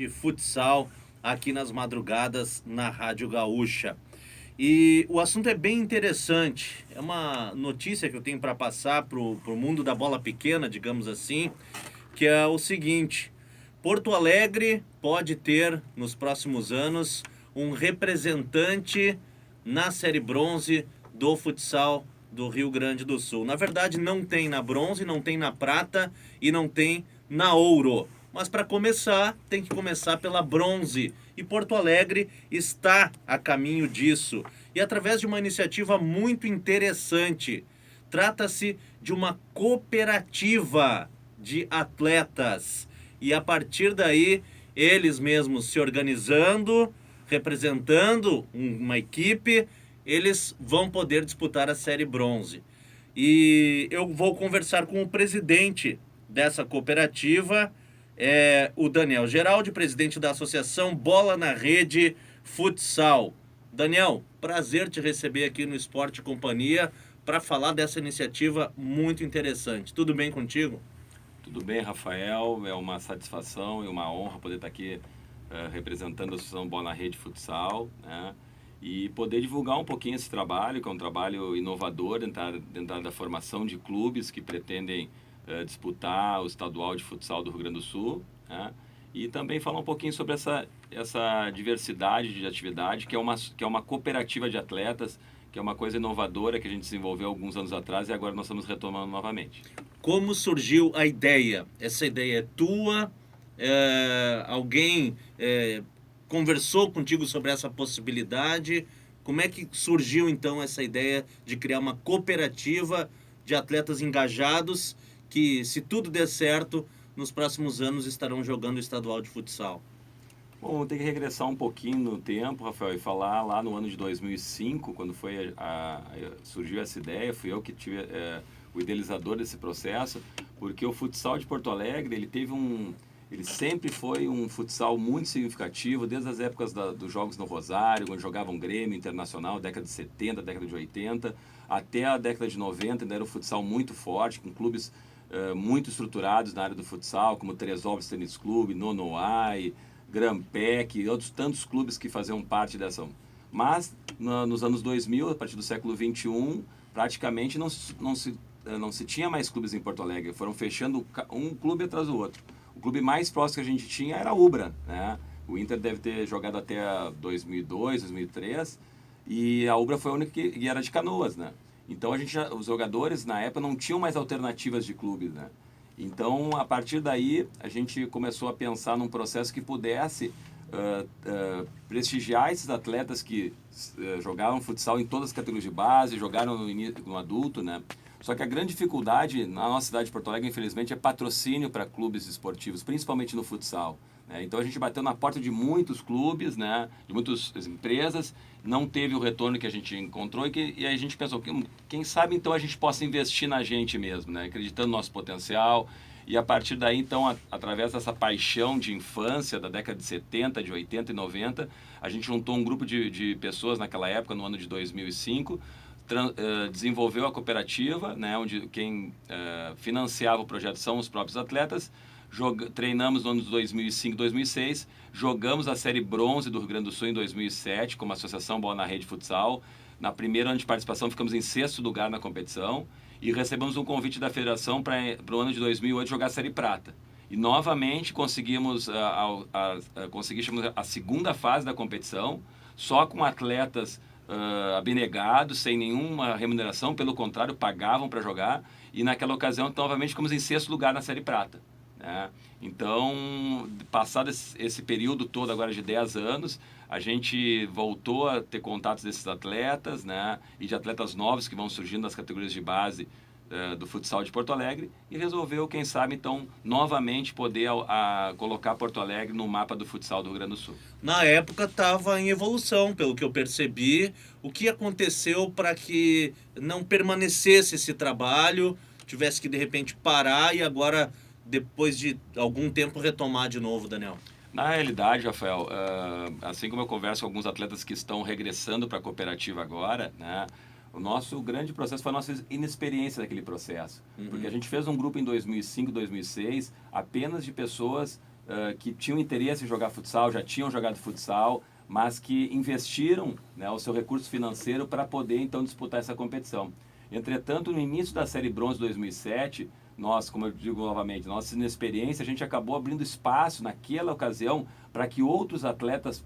de futsal aqui nas madrugadas na Rádio Gaúcha. E o assunto é bem interessante. É uma notícia que eu tenho para passar para o mundo da bola pequena, digamos assim, que é o seguinte: Porto Alegre pode ter nos próximos anos um representante na série bronze do futsal do Rio Grande do Sul. Na verdade, não tem na bronze, não tem na prata e não tem na ouro. Mas para começar, tem que começar pela bronze. E Porto Alegre está a caminho disso. E através de uma iniciativa muito interessante. Trata-se de uma cooperativa de atletas. E a partir daí, eles mesmos se organizando, representando uma equipe, eles vão poder disputar a série bronze. E eu vou conversar com o presidente dessa cooperativa, o Daniel Geraldi, presidente da Associação Bola na Rede Futsal. Daniel, prazer te receber aqui no Esporte Companhia para falar dessa iniciativa muito interessante. Tudo bem contigo? Tudo bem, Rafael. É uma satisfação e uma honra poder estar aqui representando a Associação Bola na Rede Futsal, né? E poder divulgar um pouquinho esse trabalho, que é um trabalho inovador dentro da formação de clubes que pretendem disputar o estadual de futsal do Rio Grande do Sul, né? E também falar um pouquinho sobre essa diversidade de atividade, que é uma cooperativa de atletas, que é uma coisa inovadora que a gente desenvolveu alguns anos atrás e agora nós estamos retomando novamente. Como surgiu a ideia? Essa ideia é tua? Alguém conversou contigo sobre essa possibilidade? Como é que surgiu então essa ideia de criar uma cooperativa de atletas engajados que, se tudo der certo, nos próximos anos estarão jogando o estadual de futsal? Bom, tem que regressar um pouquinho no tempo, Rafael, e falar lá no ano de 2005, quando surgiu essa ideia. Fui eu que tive o idealizador desse processo, porque o futsal de Porto Alegre, ele sempre foi um futsal muito significativo, desde as épocas dos Jogos no Rosário, quando jogavam Grêmio, Internacional, década de 70, década de 80, até a década de 90, ainda era um futsal muito forte, com clubes muito estruturados na área do futsal, como Teresópolis Tênis Clube, Nonoai, Grampec e outros tantos clubes que faziam parte dessa. Mas nos anos 2000, a partir do século 21, praticamente não se tinha mais clubes em Porto Alegre. Foram fechando um clube atrás do outro. O clube mais próximo que a gente tinha era a Ubra, né? O Inter deve ter jogado até 2002, 2003, e a Ubra foi a única que era de Canoas, né? Então os jogadores na época não tinham mais alternativas de clubes, né? Então, a partir daí, a gente começou a pensar num processo que pudesse prestigiar esses atletas que jogavam futsal em todas as categorias de base, jogaram no adulto, né? Só que a grande dificuldade na nossa cidade de Porto Alegre, infelizmente, é patrocínio para clubes esportivos, principalmente no futsal, né? Então, a gente bateu na porta de muitos clubes, né? De muitas empresas, não teve o retorno que a gente encontrou e aí a gente pensou, quem sabe então a gente possa investir na gente mesmo, né? Acreditando no nosso potencial. E a partir daí, então, através dessa paixão de infância da década de 70, de 80 e 90, a gente juntou um grupo de pessoas naquela época, no ano de 2005, desenvolveu a cooperativa, né? Onde quem financiava o projeto são os próprios atletas. Treinamos no ano de 2005, 2006, jogamos a série bronze do Rio Grande do Sul em 2007 como Associação Bola na Rede Futsal. Na primeira ano de participação ficamos em 6º lugar na competição e recebemos um convite da federação para o ano de 2008 jogar a série prata. E novamente conseguimos a segunda fase da competição, só com atletas abnegados, sem nenhuma remuneração, pelo contrário, pagavam para jogar. E naquela ocasião, novamente, ficamos em 6º lugar na série prata, né? Então, passado esse período todo agora de 10 anos, a gente voltou a ter contatos desses atletas, né? E de atletas novos que vão surgindo nas categorias de base do futsal de Porto Alegre e resolveu, quem sabe, então, novamente poder colocar Porto Alegre no mapa do futsal do Rio Grande do Sul. Na época estava em evolução, pelo que eu percebi. O que aconteceu para que não permanecesse esse trabalho, tivesse que de repente parar e agora, depois de algum tempo, retomar de novo, Daniel? Na realidade, Rafael, assim como eu converso com alguns atletas que estão regressando para a cooperativa agora, né? O nosso grande processo foi a nossa inexperiência naquele processo. Porque a gente fez um grupo em 2005, 2006, apenas de pessoas que tinham interesse em jogar futsal, já tinham jogado futsal, mas que investiram, né, o seu recurso financeiro para poder então disputar essa competição. Entretanto, no início da Série Bronze 2007, nós, como eu digo novamente, nossa inexperiência, a gente acabou abrindo espaço naquela ocasião para que outros atletas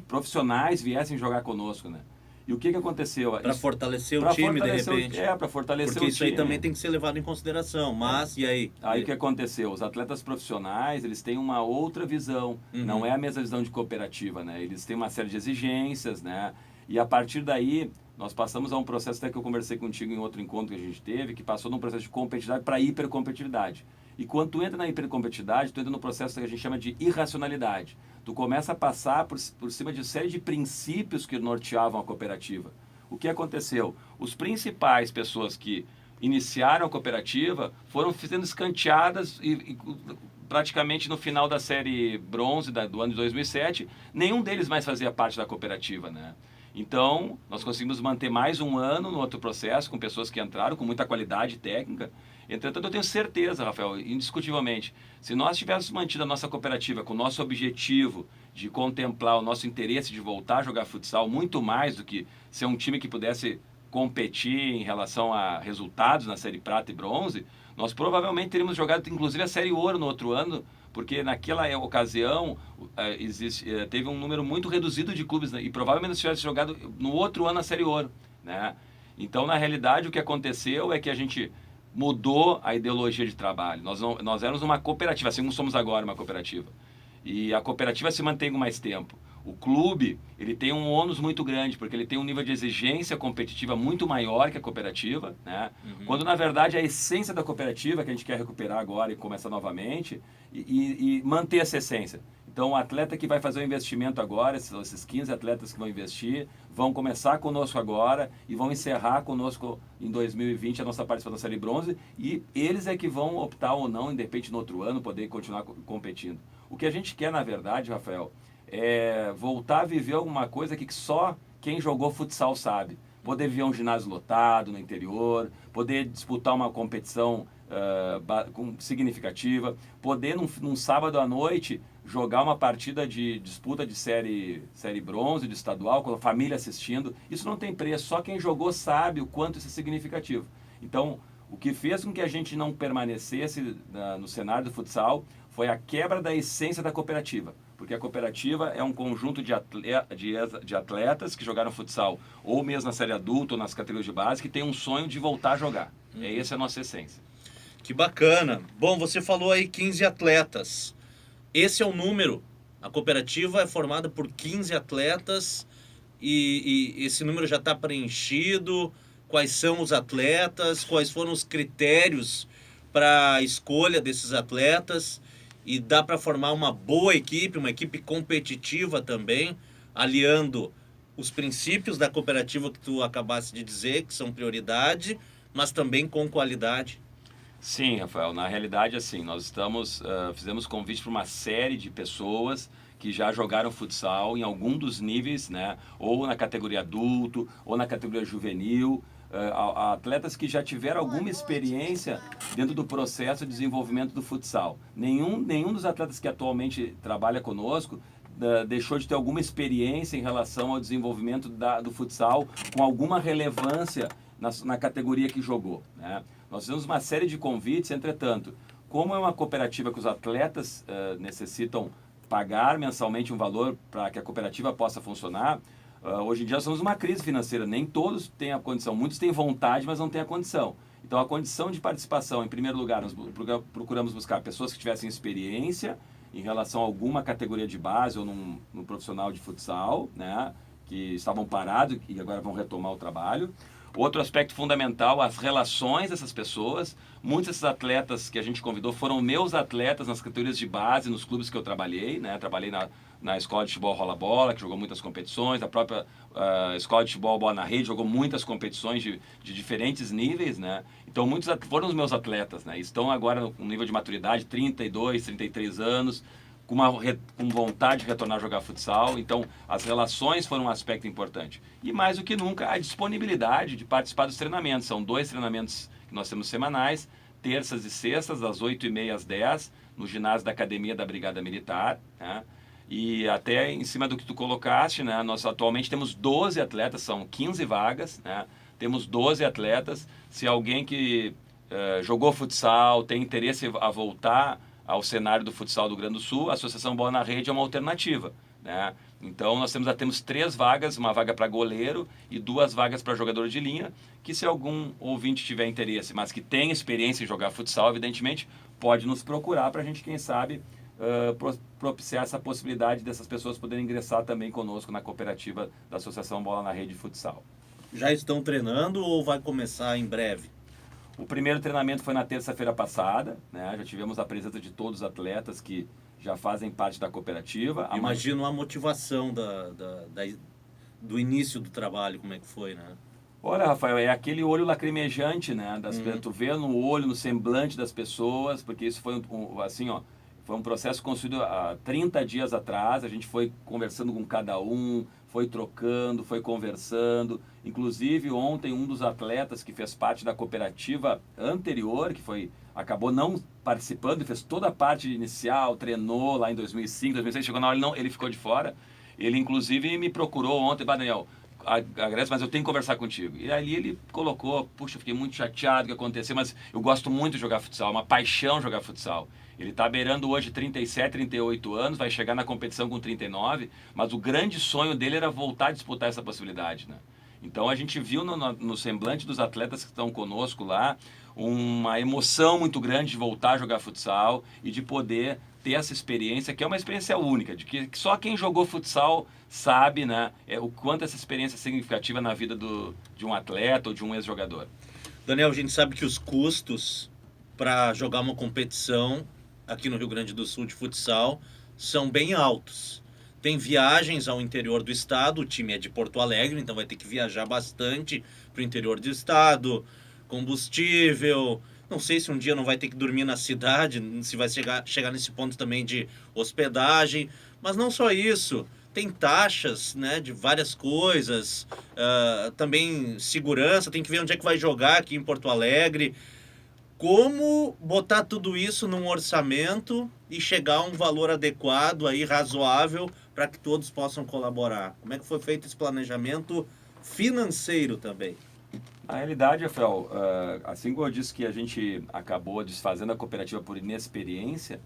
profissionais viessem jogar conosco, né? E o que aconteceu? Para fortalecer o time, de repente. Para fortalecer Porque o isso aí time. também tem que ser levado em consideração. Mas, e aí? Aí o que aconteceu? Os atletas profissionais, eles têm uma outra visão. Não é a mesma visão de cooperativa, né? Eles têm uma série de exigências, né? E a partir daí, nós passamos a um processo, até que eu conversei contigo em outro encontro que a gente teve, que passou de um processo de competitividade para hipercompetitividade. E quando tu entra na hipercompetitividade, tu entra no processo que a gente chama de irracionalidade. Tu começa a passar por cima de uma série de princípios que norteavam a cooperativa. O que aconteceu? Os principais pessoas que iniciaram a cooperativa foram sendo escanteadas e praticamente no final da série bronze do ano de 2007, nenhum deles mais fazia parte da cooperativa, né? Então, nós conseguimos manter mais um ano no outro processo, com pessoas que entraram com muita qualidade técnica. Entretanto, eu tenho certeza, Rafael, indiscutivelmente, se nós tivéssemos mantido a nossa cooperativa com o nosso objetivo de contemplar o nosso interesse de voltar a jogar futsal, muito mais do que ser um time que pudesse competir em relação a resultados na Série Prata e Bronze, nós provavelmente teríamos jogado inclusive a Série Ouro no outro ano, porque naquela ocasião teve um número muito reduzido de clubes, né? E provavelmente nós tivesse jogado no outro ano a Série Ouro, né? Então, na realidade, o que aconteceu é que a gente mudou a ideologia de trabalho. Nós éramos uma cooperativa, assim como somos agora uma cooperativa. E a cooperativa se mantém com mais tempo. O clube, ele tem um ônus muito grande, porque ele tem um nível de exigência competitiva muito maior que a cooperativa, né? Quando, na verdade, a essência da cooperativa, que a gente quer recuperar agora e começar novamente, e manter essa essência. Então, o atleta que vai fazer o investimento agora, esses 15 atletas que vão investir, vão começar conosco agora e vão encerrar conosco em 2020 a nossa participação na Série Bronze, e eles é que vão optar ou não, de repente, no outro ano, poder continuar competindo. O que a gente quer, na verdade, Rafael, é voltar a viver alguma coisa que só quem jogou futsal sabe. Poder viver um ginásio lotado no interior, poder disputar uma competição significativa, poder num sábado à noite jogar uma partida de disputa de série bronze, de estadual, com a família assistindo. Isso não tem preço, só quem jogou sabe o quanto isso é significativo. Então, o que fez com que a gente não permanecesse no cenário do futsal foi a quebra da essência da cooperativa. Porque a cooperativa é um conjunto de atletas que jogaram futsal, ou mesmo na série adulta, ou nas categorias de base, que tem um sonho de voltar a jogar. Essa é a nossa essência. Que bacana. Bom, você falou aí 15 atletas. Esse é o número. A cooperativa é formada por 15 atletas e esse número já está preenchido. Quais são os atletas? Quais foram os critérios para a escolha desses atletas? E dá para formar uma boa equipe, uma equipe competitiva também, aliando os princípios da cooperativa que tu acabaste de dizer, que são prioridade, mas também com qualidade. Sim, Rafael, na realidade, assim, nós fizemos convite para uma série de pessoas que já jogaram futsal em algum dos níveis, né? Ou na categoria adulto, ou na categoria juvenil, atletas que já tiveram alguma experiência dentro do processo de desenvolvimento do futsal. Nenhum dos atletas que atualmente trabalha conosco deixou de ter alguma experiência em relação ao desenvolvimento do futsal com alguma relevância na categoria que jogou, né? Nós fizemos uma série de convites, entretanto, como é uma cooperativa que os atletas necessitam pagar mensalmente um valor para que a cooperativa possa funcionar, hoje em dia nós temos uma crise financeira, nem todos têm a condição, muitos têm vontade, mas não têm a condição. Então a condição de participação, em primeiro lugar, nós procuramos buscar pessoas que tivessem experiência em relação a alguma categoria de base ou num profissional de futsal, né, que estavam parados e agora vão retomar o trabalho. Outro aspecto fundamental, as relações dessas pessoas. Muitos desses atletas que a gente convidou foram meus atletas nas categorias de base, nos clubes que eu trabalhei, né? Trabalhei na escola de futebol Rola Bola, que jogou muitas competições, a própria escola de futebol Bola na Rede, jogou muitas competições de diferentes níveis, né? Então, muitos foram os meus atletas, né? Estão agora no nível de maturidade, 32, 33 anos, com vontade de retornar a jogar futsal. Então, as relações foram um aspecto importante. E mais do que nunca, a disponibilidade de participar dos treinamentos. São 2 treinamentos que nós temos semanais, terças e sextas, das 8h30 às 10h, no ginásio da Academia da Brigada Militar, né? E até em cima do que tu colocaste, né? Nós atualmente temos 12 atletas, são 15 vagas, né? Temos 12 atletas. Se alguém que jogou futsal, tem interesse a voltar ao cenário do futsal do Rio Grande do Sul, a Associação Bola na Rede é uma alternativa, né? Então nós temos 3 vagas, uma vaga para goleiro e 2 vagas para jogador de linha, que se algum ouvinte tiver interesse, mas que tem experiência em jogar futsal, evidentemente, pode nos procurar para a gente, quem sabe, propiciar essa possibilidade dessas pessoas poderem ingressar também conosco na cooperativa da Associação Bola na Rede de Futsal. Já estão treinando ou vai começar em breve? O primeiro treinamento foi na terça-feira passada, né? Já tivemos a presença de todos os atletas que já fazem parte da cooperativa. Imagino a motivação do início do trabalho, como é que foi, né? Olha, Rafael, é aquele olho lacrimejante, né? Tu vê no olho, no semblante das pessoas, porque isso foi assim, ó, foi um processo construído há 30 dias atrás. A gente foi conversando com cada um, foi trocando, foi conversando. Inclusive, ontem, um dos atletas que fez parte da cooperativa anterior, acabou não participando, fez toda a parte inicial, treinou lá em 2005, 2006, chegou na hora, ele ficou de fora. Ele, inclusive, me procurou ontem, Daniel, agradeço, mas eu tenho que conversar contigo. E ali ele colocou, puxa, fiquei muito chateado o que aconteceu, mas eu gosto muito de jogar futsal, é uma paixão jogar futsal. Ele está beirando hoje 37, 38 anos, vai chegar na competição com 39, mas o grande sonho dele era voltar a disputar essa possibilidade, né? Então a gente viu no semblante dos atletas que estão conosco lá uma emoção muito grande de voltar a jogar futsal e de poder ter essa experiência, que é uma experiência única, de que só quem jogou futsal sabe, né, o quanto essa experiência é significativa na vida de um atleta ou de um ex-jogador. Daniel, a gente sabe que os custos para jogar uma competição aqui no Rio Grande do Sul de futsal são bem altos. Tem viagens ao interior do estado, o time é de Porto Alegre, então vai ter que viajar bastante para o interior do estado, combustível, não sei se um dia não vai ter que dormir na cidade, se vai chegar nesse ponto também de hospedagem, mas não só isso, tem taxas, né, de várias coisas, também segurança, tem que ver onde é que vai jogar aqui em Porto Alegre. Como botar tudo isso num orçamento e chegar a um valor adequado, aí, razoável, para que todos possam colaborar? Como é que foi feito esse planejamento financeiro também? Na realidade, Rafael, assim como eu disse que a gente acabou desfazendo a cooperativa por inexperiência,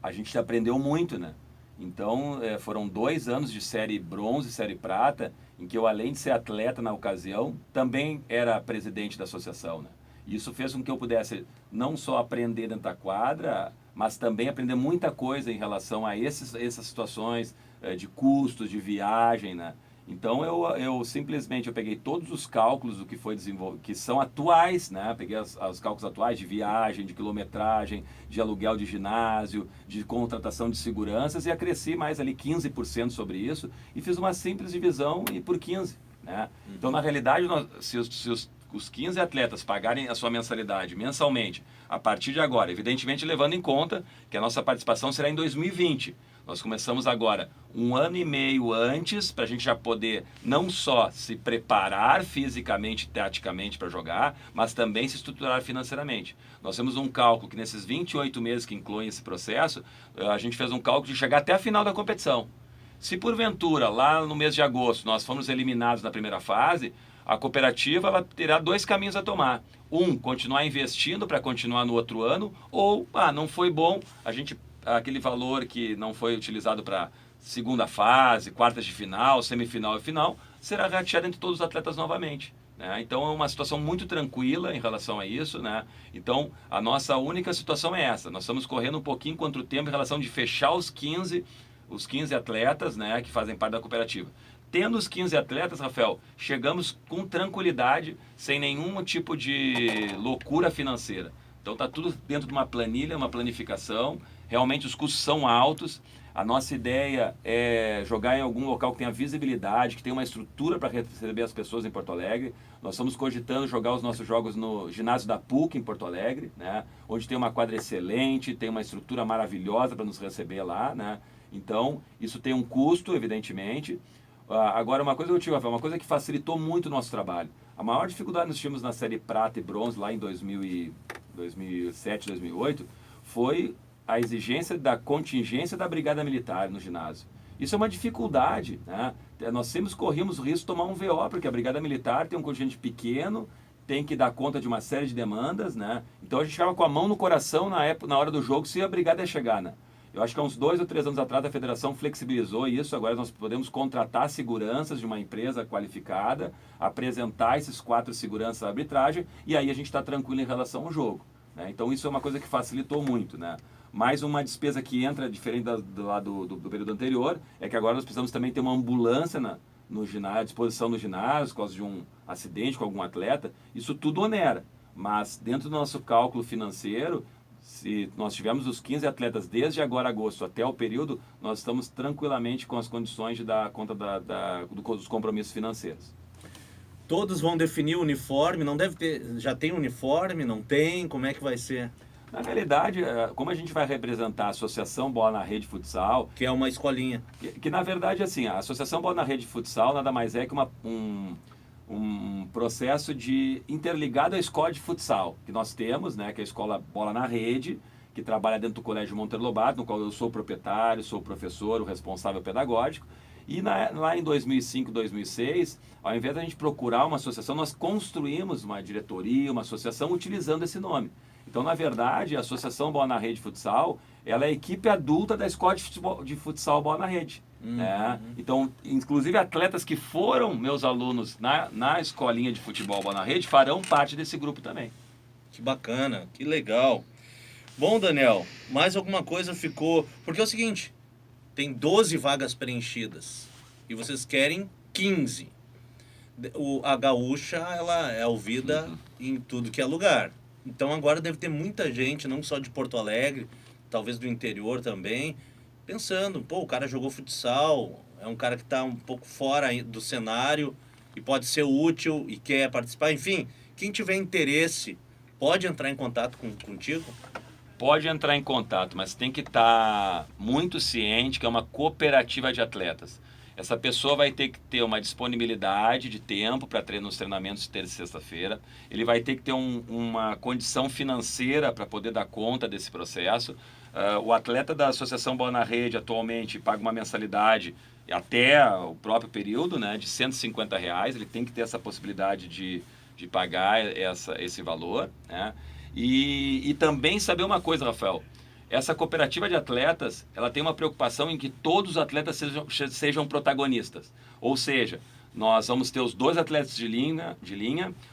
a gente aprendeu muito, né? Então, foram 2 anos de série bronze e série prata, em que eu, além de ser atleta na ocasião, também era presidente da associação, né? Isso fez com que eu pudesse não só aprender dentro da quadra, mas também aprender muita coisa em relação a essas situações de custos, de viagem, né? Então eu simplesmente peguei todos os cálculos do que foi desenvolvido, que são atuais, né? Peguei os cálculos atuais de viagem, de quilometragem, de aluguel de ginásio, de contratação de seguranças e acresci mais ali 15% sobre isso e fiz uma simples divisão e por 15, né? Então na realidade se os 15 atletas pagarem a sua mensalidade mensalmente, a partir de agora, evidentemente levando em conta que a nossa participação será em 2020. Nós começamos agora 1 ano e meio antes, para a gente já poder não só se preparar fisicamente e taticamente para jogar, mas também se estruturar financeiramente. Nós temos um cálculo que nesses 28 meses que incluem esse processo, a gente fez um cálculo de chegar até a final da competição. Se porventura, lá no mês de agosto, nós formos eliminados na primeira fase, a cooperativa ela terá 2 caminhos a tomar. Continuar investindo para continuar no outro ano, ou, não foi bom, aquele valor que não foi utilizado para segunda fase, quartas de final, semifinal e final, será rateado entre todos os atletas novamente, né? Então é uma situação muito tranquila em relação a isso, né? Então a nossa única situação é essa, nós estamos correndo um pouquinho contra o tempo em relação de fechar os 15 atletas, né, que fazem parte da cooperativa. Tendo os 15 atletas, Rafael, chegamos com tranquilidade, sem nenhum tipo de loucura financeira. Então está tudo dentro de uma planilha, uma planificação. Realmente os custos são altos. A nossa ideia é jogar em algum local que tenha visibilidade, que tenha uma estrutura para receber as pessoas em Porto Alegre. Nós estamos cogitando jogar os nossos jogos no ginásio da PUC em Porto Alegre, né, onde tem uma quadra excelente, tem uma estrutura maravilhosa para nos receber lá, né? Então isso tem um custo, evidentemente. Agora, uma coisa que eu tive, uma coisa que facilitou muito o nosso trabalho. A maior dificuldade que nós tínhamos na série prata e bronze lá em 2007, 2008, foi a exigência da contingência da Brigada Militar no ginásio. Isso é uma dificuldade, né? Nós sempre corrimos o risco de tomar um VO, porque a Brigada Militar tem um contingente pequeno, tem que dar conta de uma série de demandas, né? Então a gente ficava com a mão no coração na hora do jogo se a brigada ia chegar, né? Eu acho que há uns 2 ou 3 anos atrás a federação flexibilizou isso, agora nós podemos contratar seguranças de uma empresa qualificada, apresentar esses 4 seguranças à arbitragem e aí a gente está tranquilo em relação ao jogo, né? Então isso é uma coisa que facilitou muito, né? Mais uma despesa que entra diferente do período anterior é que agora nós precisamos também ter uma ambulância no ginásio, à disposição no ginásio, por causa de um acidente com algum atleta. Isso tudo onera, mas dentro do nosso cálculo financeiro, se nós tivermos os 15 atletas desde agora agosto até o período, nós estamos tranquilamente com as condições de dar conta dos compromissos financeiros. Todos vão definir o uniforme, não deve ter, já tem uniforme, não tem, como é que vai ser? Na realidade, como a gente vai representar a Associação Bola na Rede Futsal... Que é uma escolinha. Que na verdade, assim, a Associação Bola na Rede Futsal nada mais é que um processo de interligado à escola de futsal que nós temos, né, que é a Escola Bola na Rede, que trabalha dentro do Colégio Monteiro Lobato, no qual eu sou proprietário, sou professor, o responsável pedagógico. E lá em 2005, 2006, ao invés da gente procurar uma associação, nós construímos uma diretoria, uma associação utilizando esse nome. Então, na verdade, a Associação Bola na Rede Futsal, ela é a equipe adulta da Escola de Futsal Bola na Rede. Né? Então, inclusive, atletas que foram meus alunos na escolinha de futebol Bola na Rede farão parte desse grupo também. Que bacana, que legal. Bom, Daniel, mais alguma coisa ficou... Porque é o seguinte, tem 12 vagas preenchidas e vocês querem 15. A gaúcha, ela é ouvida em tudo que é lugar. Então agora deve ter muita gente, não só de Porto Alegre, talvez do interior também, pensando, pô, o cara jogou futsal, é um cara que está um pouco fora do cenário e pode ser útil e quer participar. Enfim, quem tiver interesse, pode entrar em contato contigo? Pode entrar em contato, mas tem que estar muito ciente que é uma cooperativa de atletas. Essa pessoa vai ter que ter uma disponibilidade de tempo para treinar nos treinamentos de terça e sexta-feira. Ele vai ter que ter uma condição financeira para poder dar conta desse processo. O atleta da Associação Bola na Rede atualmente paga uma mensalidade até o próprio período, né, de R$150. Ele tem que ter essa possibilidade de pagar esse valor, né? E também saber uma coisa, Rafael. Essa cooperativa de atletas, ela tem uma preocupação em que todos os atletas sejam protagonistas. Ou seja, nós vamos ter os 2 atletas de linha,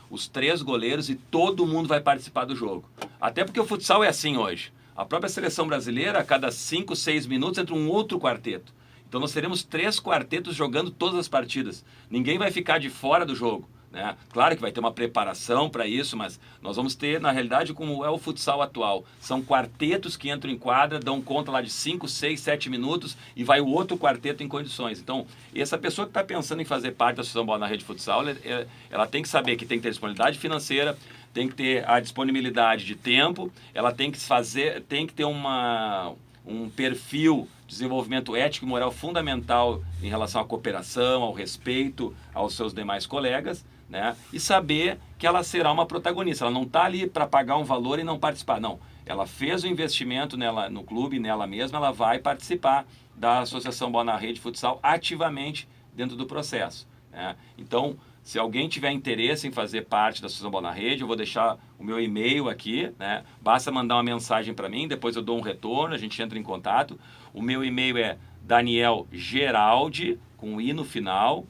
os 3 goleiros e todo mundo vai participar do jogo. Até porque o futsal é assim hoje. A própria seleção brasileira, a cada 5, 6 minutos, entra um outro quarteto. Então nós teremos 3 quartetos jogando todas as partidas. Ninguém vai ficar de fora do jogo. Né? Claro que vai ter uma preparação para isso, mas nós vamos ter, na realidade, como é o futsal atual. São quartetos que entram em quadra, dão conta lá de 5, 6, 7 minutos e vai o outro quarteto em condições. Então, essa pessoa que está pensando em fazer parte da Associação Bola na Rede Futsal, ela tem que saber que tem que ter disponibilidade financeira, tem que ter a disponibilidade de tempo, ela tem que ter um perfil de desenvolvimento ético e moral fundamental em relação à cooperação, ao respeito aos seus demais colegas, né? E saber que ela será uma protagonista. Ela não está ali para pagar um valor e não participar. Não, ela fez o investimento nela, no clube, nela mesma, ela vai participar da Associação Bola na Rede Futsal ativamente dentro do processo, né? Então, se alguém tiver interesse em fazer parte da Associação Bola na Rede, eu vou deixar o meu e-mail aqui, né? Basta mandar uma mensagem para mim, depois eu dou um retorno, a gente entra em contato. O meu e-mail é danielgeraldi, com i no final,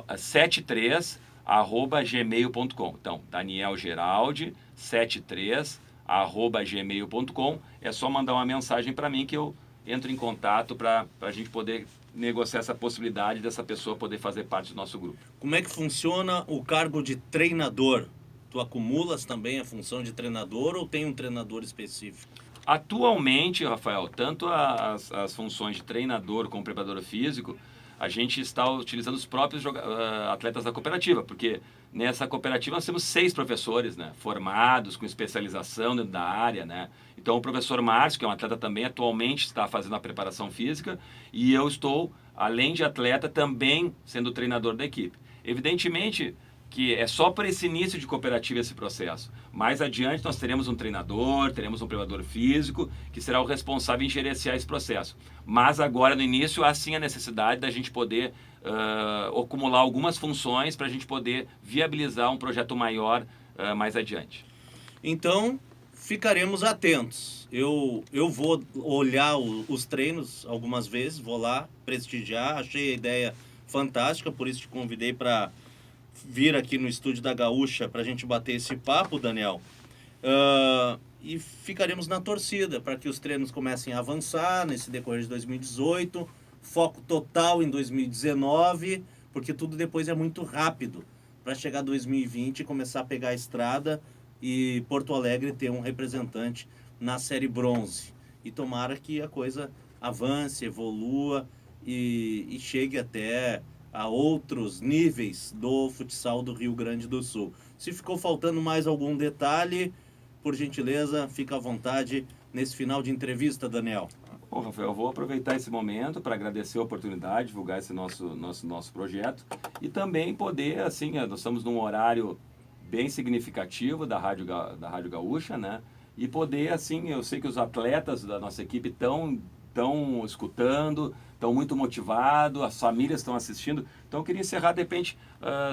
73@gmail.com. Então, danielgeraldi73@gmail.com. É só mandar uma mensagem para mim que eu entro em contato para a gente poder negociar essa possibilidade dessa pessoa poder fazer parte do nosso grupo. Como é que funciona o cargo de treinador? Tu acumulas também a função de treinador ou tem um treinador específico? Atualmente, Rafael, tanto as funções de treinador como preparador físico, a gente está utilizando os próprios atletas da cooperativa, porque nessa cooperativa nós temos 6 professores, né, formados, com especialização dentro da área, né? Então o professor Márcio, que é um atleta também, atualmente está fazendo a preparação física, e eu estou, além de atleta, também sendo treinador da equipe. Evidentemente, que é só para esse início de cooperativa esse processo. Mais adiante nós teremos um treinador, teremos um preparador físico, que será o responsável em gerenciar esse processo. Mas agora, no início, há sim a necessidade da gente poder acumular algumas funções para a gente poder viabilizar um projeto maior mais adiante. Então, ficaremos atentos. Eu vou olhar os treinos algumas vezes, vou lá prestigiar, achei a ideia fantástica, por isso te convidei para vir aqui no estúdio da Gaúcha para a gente bater esse papo, Daniel. E ficaremos na torcida para que os treinos comecem a avançar nesse decorrer de 2018, foco total em 2019, porque tudo depois é muito rápido para chegar 2020 e começar a pegar a estrada e Porto Alegre ter um representante na série bronze. E tomara que a coisa avance, evolua e chegue até a outros níveis do futsal do Rio Grande do Sul. Se ficou faltando mais algum detalhe, por gentileza, fica à vontade nesse final de entrevista, Daniel. Bom, Rafael, eu vou aproveitar esse momento para agradecer a oportunidade, divulgar esse nosso projeto e também poder, assim, nós estamos num horário bem significativo da Rádio Gaúcha, né? E poder, assim, eu sei que os atletas da nossa equipe estão escutando, estão muito motivados, as famílias estão assistindo. Então eu queria encerrar, de repente,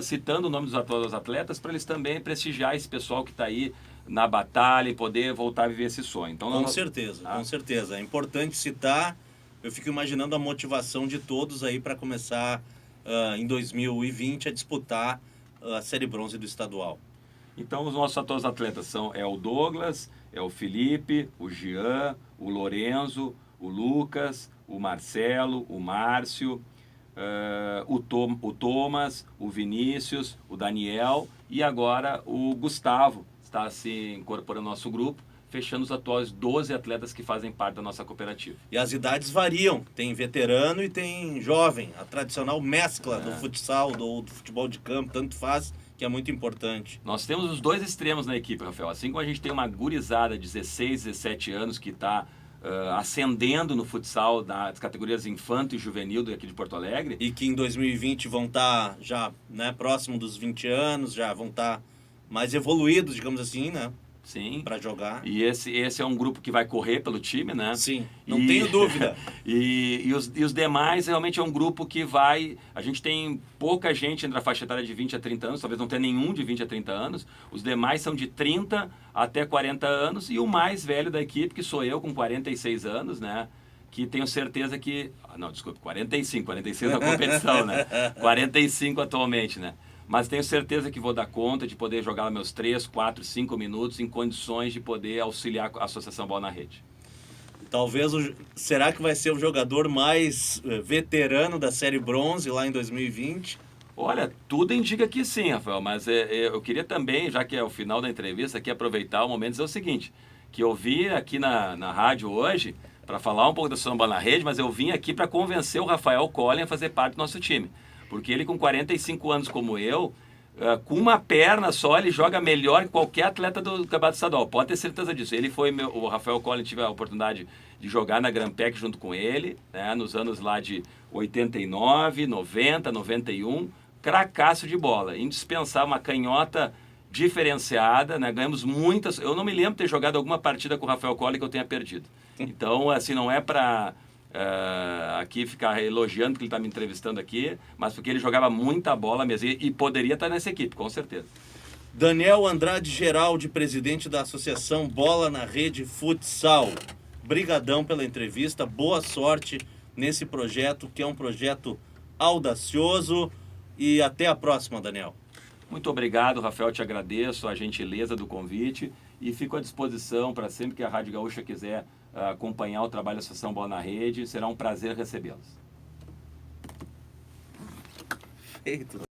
citando o nome dos atletas para eles também prestigiar esse pessoal que está aí na batalha e poder voltar a viver esse sonho. Então, com certeza. É importante citar, eu fico imaginando a motivação de todos aí para começar em 2020 a disputar a Série Bronze do estadual. Então os nossos atuais atletas são o Douglas, o Felipe, o Jean, o Lorenzo, o Lucas, o Marcelo, o Márcio, o Thomas, o Vinícius, o Daniel e agora o Gustavo está se incorporando ao nosso grupo, fechando os atuais 12 atletas que fazem parte da nossa cooperativa. E as idades variam, tem veterano e tem jovem, a tradicional mescla do futsal, do futebol de campo, tanto faz, que é muito importante. Nós temos os dois extremos na equipe, Rafael. Assim como a gente tem uma gurizada de 16, 17 anos que está ascendendo no futsal das categorias infanto e juvenil daqui de Porto Alegre. E que em 2020 vão estar já próximo dos 20 anos, já vão estar mais evoluídos, digamos assim, né? Sim. Para jogar. E esse é um grupo que vai correr pelo time, né? Sim, não tenho dúvida. E os demais realmente é um grupo que vai... A gente tem pouca gente entre a faixa etária de 20 a 30 anos, talvez não tenha nenhum de 20 a 30 anos. Os demais são de 30 até 40 anos. E o mais velho da equipe, que sou eu, com 46 anos, né? Que tenho certeza que... Não, desculpe, 45 na competição, né? 45 atualmente, né? Mas tenho certeza que vou dar conta de poder jogar meus 3, 4, 5 minutos em condições de poder auxiliar a Associação Bola na Rede. Talvez, será que vai ser o jogador mais veterano da Série Bronze lá em 2020? Olha, tudo indica que sim, Rafael, mas eu queria também, já que é o final da entrevista, aqui aproveitar o momento e dizer o seguinte, que eu vi aqui na rádio hoje, para falar um pouco da Associação Bola na Rede, mas eu vim aqui para convencer o Rafael Collin a fazer parte do nosso time. Porque ele com 45 anos como eu, com uma perna só, ele joga melhor que qualquer atleta do Campeonato Estadual. Pode ter certeza disso. O Rafael Collin, tive a oportunidade de jogar na Grampec junto com ele, né, nos anos lá de 89, 90, 91. Cracaço de bola. Indispensável, uma canhota diferenciada, né, ganhamos muitas... Eu não me lembro de ter jogado alguma partida com o Rafael Collin que eu tenha perdido. Então, assim, não é para... aqui ficar elogiando porque ele está me entrevistando aqui, mas porque ele jogava muita bola mesmo e poderia estar nessa equipe, com certeza. Daniel Andrade Geraldi, presidente da Associação Bola na Rede Futsal. Brigadão pela entrevista, boa sorte nesse projeto, que é um projeto audacioso, e até a próxima, Daniel. Muito obrigado, Rafael, te agradeço a gentileza do convite e fico à disposição para sempre que a Rádio Gaúcha quiser acompanhar o trabalho da Associação Bola na Rede, será um prazer recebê-los. Feito.